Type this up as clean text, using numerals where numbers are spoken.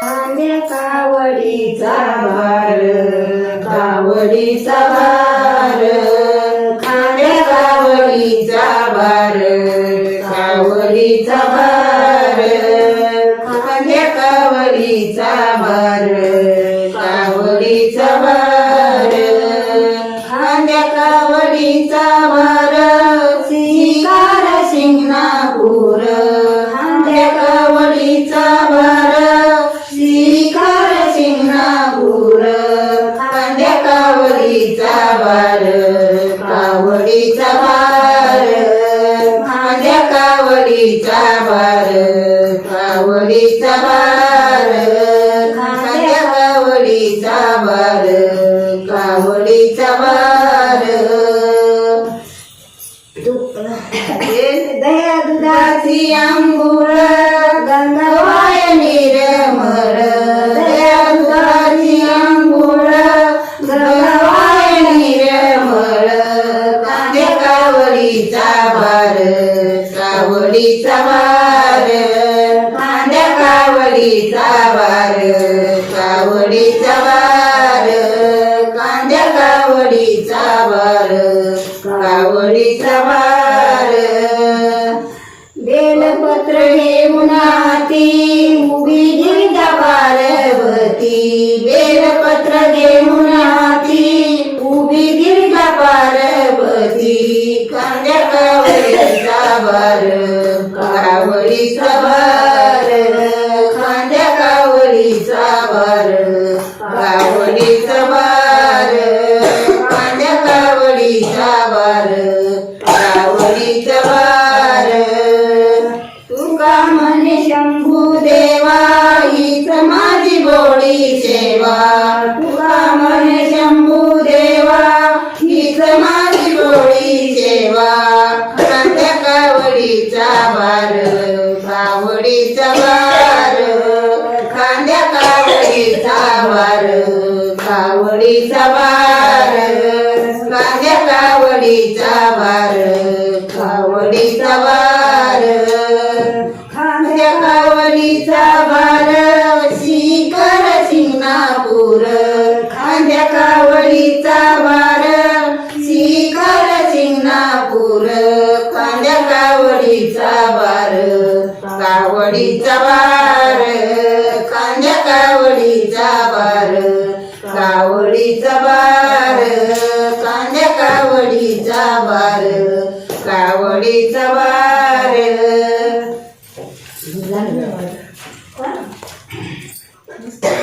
खांद्या कावडीचा भार, कावडीचा भार, खांद्या कावडीचा भार, कावडीचा भार, खांद्या कावडीचा भार, कावडीचा भार, खांद्या कावडीचा भार, शिकार शिंगणापूर, खांद्या कावडीचा भार, शिकार शिंगणापूर, खांद्या कावडीचा भार, कावडीचा भार, खांद्या कावडीचा भार, कावडीचा भार, खांद्या कावडीचा भार, कावडीचा भार. दह्या दुधाची आंघोळ, गंगावाय निर्मळ, दह्या दुधाची आंघोळ, गंगावाय निर्मळ, खांद्या कावडीचा भार, कावडीचा भार, खांद्या कावडीचा भार, कावडीचा भार, खांद्या कावडीचा भार, कावडीचा भार. बेलपत्र घेऊन हाती उभी गिरिजा पार्वती, बेलपत्र घेऊन हाती उभी गिरिजा पार्वती, खांद्या कावडीचा भार, कावडीचा भार, खांद्या कावडीचा भार, कावडीचा भार, खांद्या कावडीचा भार, कावडीचा भार. तुका म्हणे शंभू देवा हीच माझी भोळी सेवा, तुका म्हणे शंभू देवा हीच माझी भोळी सेवा, खांद्या कावडीचा भार, कावडीचा भार, खांद्या कावडीचा भार, कावडीचा भार, खांद्या कावडीचा भार, कावडीचा भार, खांद्या कावडीचा भार, शिखर शिंगणापूर, खांद्या कावडीचा भार, शिखर शिंगणापूर, खांद्या कावडीचा भार, कावडीचा भार, खांद्या कावडीचा भार, कावडीचा भार, खांद्या कावडीचा भार, कावडीचा भार.